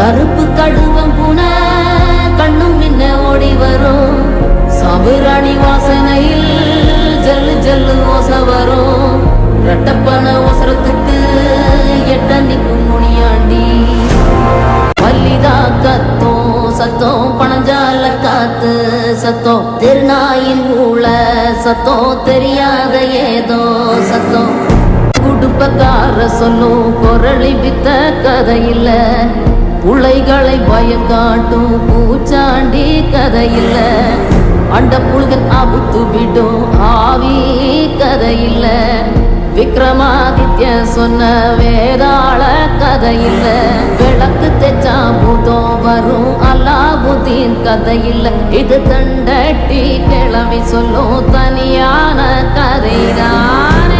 கருப்பு கடுவம் புன கண்ணும் முன்ன ஓடி வரும் சாபுராணி வாசனையில் ஜல்லு ஜல்லு ஓச வரும் ரெட்டப்பன ஒசரத்துக்கு எட்ட நிற்கும் முனியாண்டி வள்ளிதா கத்தோம் சத்தம் பணஞ்சால காத்து சத்தம் திருநாயின் ஊழ சத்தம் தெரியாத ஏதோ சத்தம் குடுப்பக்கார சொல்லும் குரளி வித்த கதையில்ல புள்ளைகளை பயம் காட்டும் பூச்சாண்டி கதையில்ல அண்ட புல்கன் அபுத்து விடும் ஆவி கதையில்ல விக்ரமாதித்ய சொன்ன வேதாள கதையில்ல விளக்கு தெச்சா பூதம் வரும் அல்லாவுதீன் கதையில்ல இது தண்டட்டி கிளவி சொல்லும் தனியான கதைதான்.